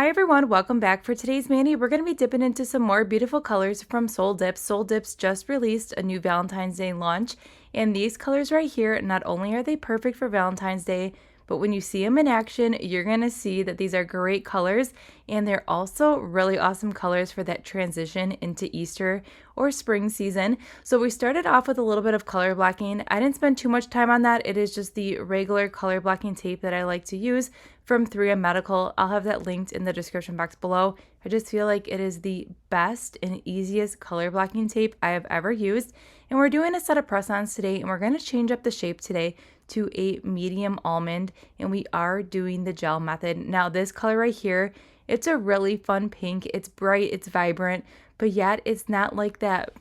Hi everyone, welcome back. For today's mani, we're going to be dipping into some more beautiful colors from Soul Dips. Soul Dips just released a new Valentine's Day launch, and these colors right here, not only are they perfect for Valentine's Day, but when you see them in action, you're going to see that these are great colors, and they're also really awesome colors for that transition into Easter or spring season. So we started off with a little bit of color blocking. I didn't spend too much time on that. It is just the regular color blocking tape that I like to use from 3M Medical. I'll have that linked in the description box below. I just feel like it is the best and easiest color blocking tape I have ever used. And we're doing a set of press-ons today, and we're going to change up the shape today to a medium almond, and we are doing the gel method. Now this color right here, it's a really fun pink. It's bright, it's vibrant, but yet it's not like that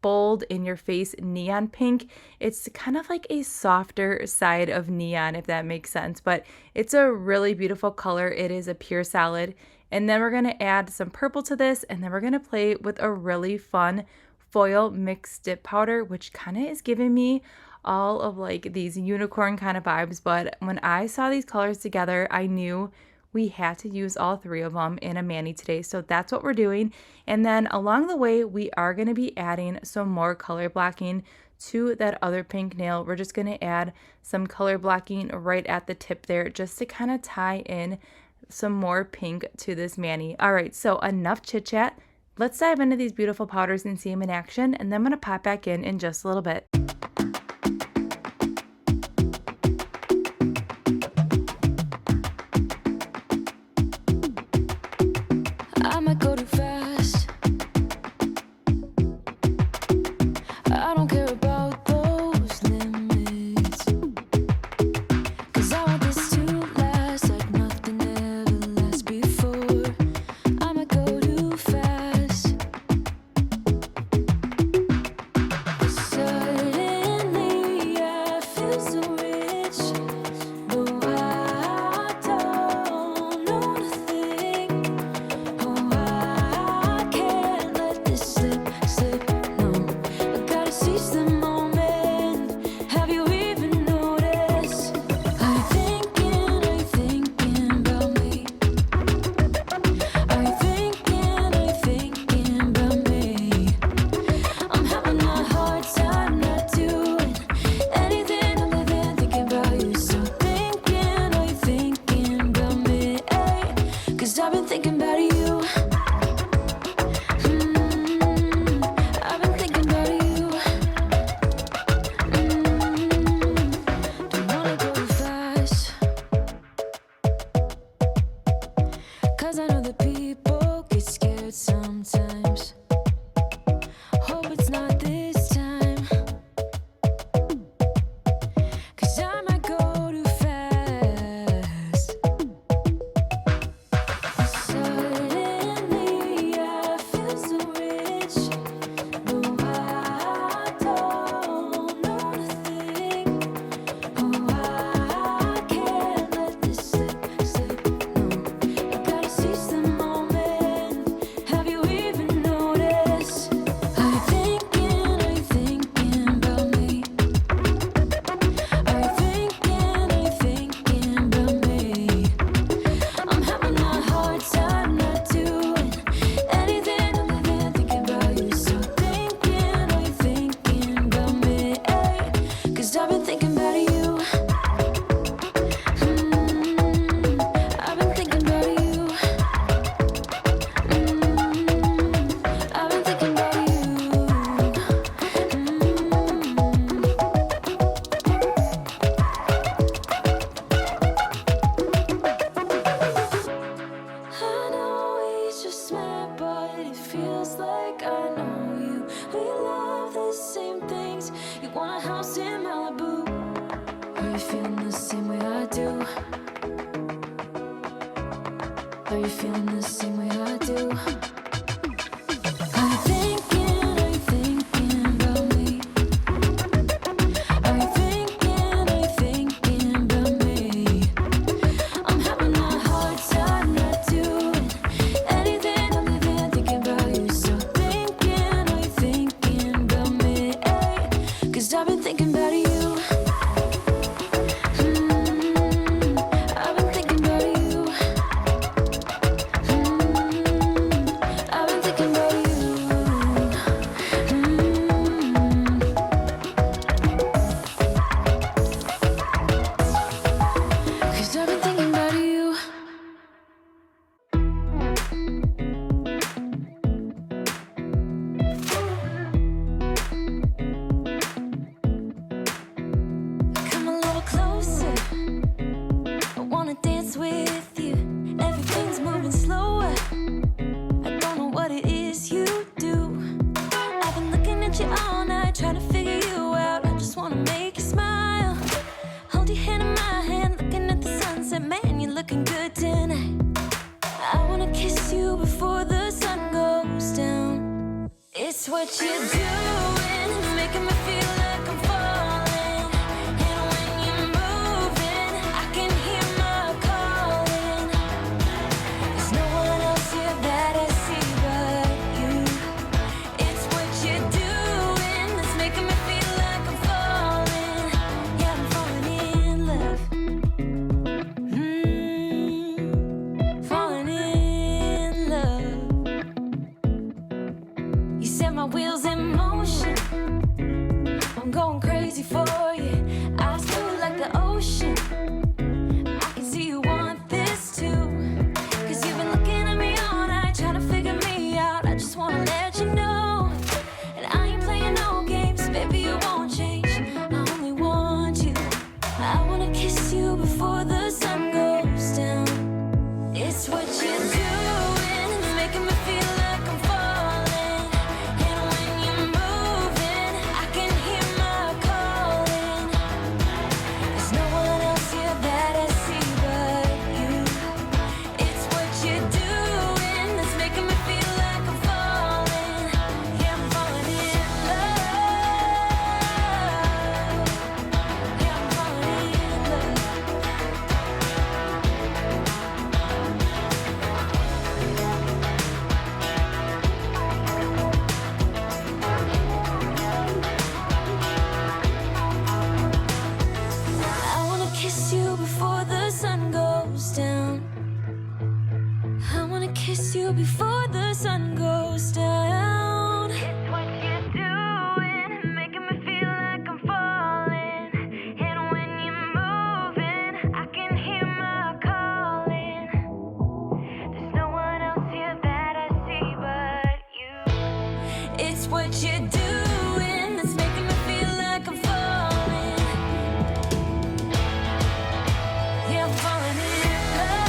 bold in your face neon pink. It's kind of like a softer side of neon, if that makes sense, but it's a really beautiful color. It is a pure solid. And then we're going to add some purple to this, and then we're going to play with a really fun foil mixed dip powder, which kind of is giving me all of like these unicorn kind of vibes. But when I saw these colors together, I knew we had to use all three of them in a mani today. So that's what we're doing. And then along the way, we are going to be adding some more color blocking to that other pink nail. We're just going to add some color blocking right at the tip there, just to kind of tie in some more pink to this mani. All right, so enough chit chat. Let's dive into these beautiful powders and see them in action, and then I'm going to pop back in just a little bit. I might go too fast. I don't care about those limits, 'cause I want this to last like nothing ever lasts before. I might go too fast. Suddenly I feel so rich, though I don't know nothing. Oh, I can't let this slip, no. I gotta seize the moment. Have you even noticed? Are you thinking about me? Are you thinking about me? I'm having a hard time not doing anything other than thinking about you. So are you thinking about me? 'Cause I've been thinking about you. I've been thinking about you. Don't wanna go too fast, 'cause I know that people get scared sometimes. Hope it's not this time, 'cause I might go too fast. Suddenly I feel so rich, though I don't know nothing. Oh, I can't let this slip, no. I gotta seize the moment. Have you even noticed? Are you thinking about me? Are you thinking about me? I'm having a hard time not doing anything other than thinking about you. So are you thinking about me? 'Cause I've been thinking about you. I've been thinking about you. I've been thinking about you. I know we just met, but it feels like I know you. We love the same things. You want a house in Malibu. Are you feeling the same way I do? Are you feeling the same way I do? Are you thinking about me? Are you thinking about me? I'm having a hard time not doing anything other than thinking about you. So are you thinking about me? 'Cause I've been thinking about you. I've been thinking about you. what you're doing, making me feel like I'm falling. And when you're moving, I can hear my calling. There's no one else here that I see but you. It's what you're doing that's making me feel like I'm falling. Yeah, I'm falling in love. Falling in love. You set my wheels in motion. I'm going crazy for you. Eyes blue like the ocean. I can see you want this too. Cause you've been looking at me all night, trying to figure me out. I just wanna let you know. And I ain't playing no games, baby, you won't change. I only want you. I wanna kiss you before the sun goes down. It's what you're doing, it's making me feel like I'm falling. And when you're moving, I can hear my calling. There's no one else here that I see but you. It's what you're doing that's making me feel like I'm falling. Yeah, I'm falling in love. Yeah, I'm falling in love. I wanna kiss you before the sun goes down. I wanna kiss you before the sun goes down. It's what you're doing, making me feel like I'm falling. And when you're moving, I can hear my calling. There's no one else here that I see but you. It's what you're doing that's making me feel like I'm falling. Yeah, I'm falling in love.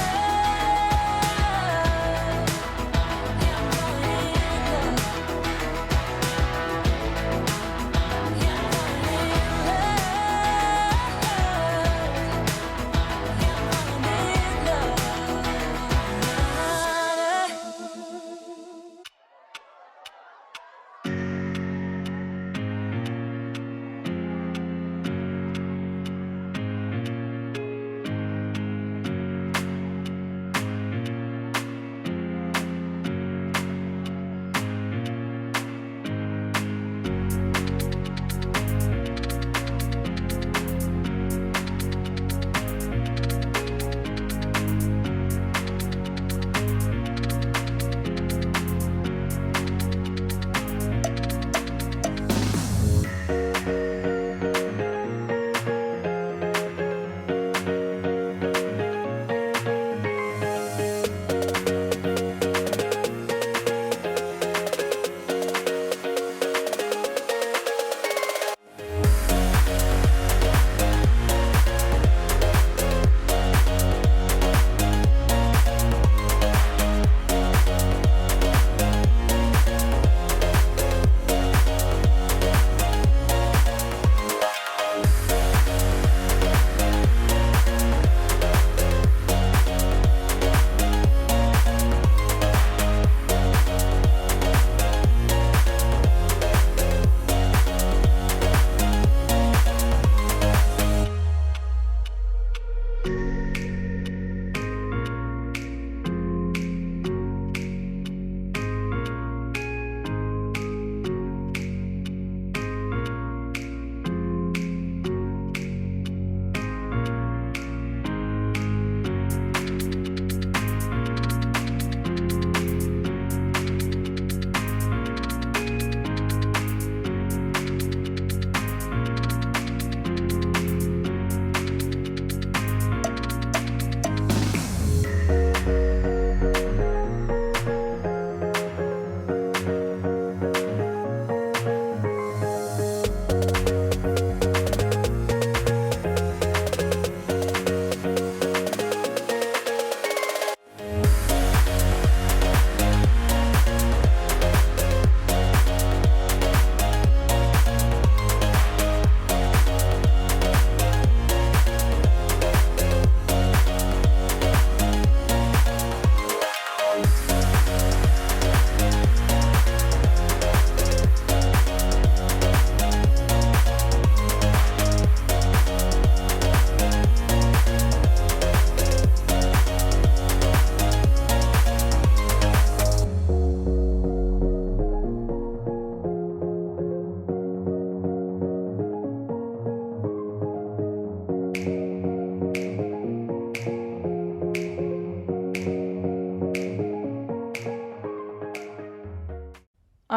Yeah, I'm falling in love. Yeah, I'm falling in love. Yeah, I'm falling in love.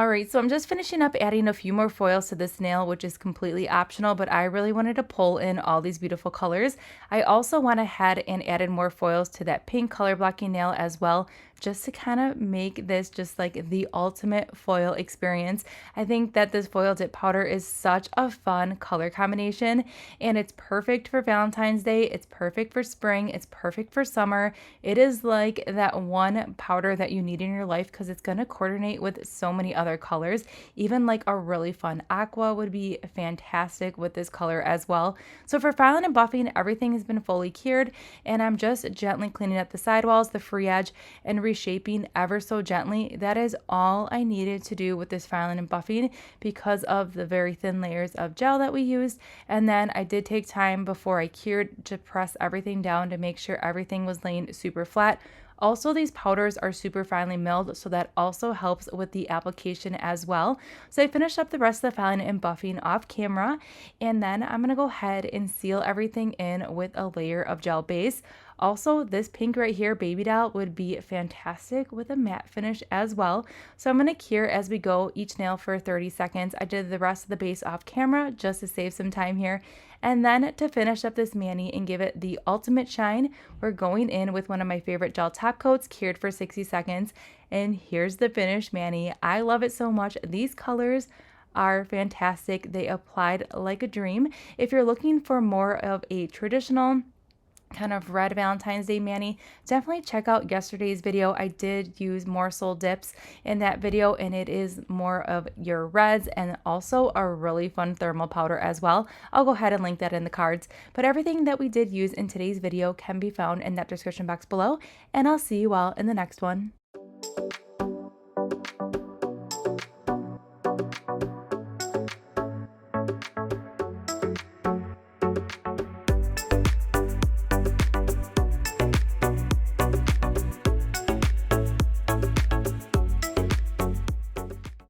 Alright, so I'm just finishing up adding a few more foils to this nail, which is completely optional, but I really wanted to pull in all these beautiful colors. I also went ahead and added more foils to that pink color blocking nail as well, just to kind of make this just like the ultimate foil experience. I think that this foil dip powder is such a fun color combination, and it's perfect for Valentine's Day, it's perfect for spring, it's perfect for summer. It is like that one powder that you need in your life because it's going to coordinate with so many other colors. Even like a really fun aqua would be fantastic with this color as well. So for filing and buffing, everything has been fully cured, and I'm just gently cleaning up the sidewalls, the free edge, and reshaping ever so gently. That is all I needed to do with this filing and buffing because of the very thin layers of gel that we used. And then I did take time before I cured to press everything down to make sure everything was laying super flat. Also, these powders are super finely milled, so that also helps with the application as well. So I finished up the rest of the filing and buffing off camera, and then I'm going to go ahead and seal everything in with a layer of gel base. Also, this pink right here, Babydoll, would be fantastic with a matte finish as well. So I'm going to cure as we go each nail for 30 seconds. I did the rest of the base off camera just to save some time here. And then to finish up this mani and give it the ultimate shine, we're going in with one of my favorite gel top coats, cured for 60 seconds. And here's the finished mani. I love it so much. These colors are fantastic. They applied like a dream. If you're looking for more of a traditional kind of red Valentine's Day mani, definitely check out yesterday's video. I did use more Soul Dips in that video, and it is more of your reds and also a really fun thermal powder as well. I'll go ahead and link that in the cards, but everything that we did use in today's video can be found in that description box below, and I'll see you all in the next one.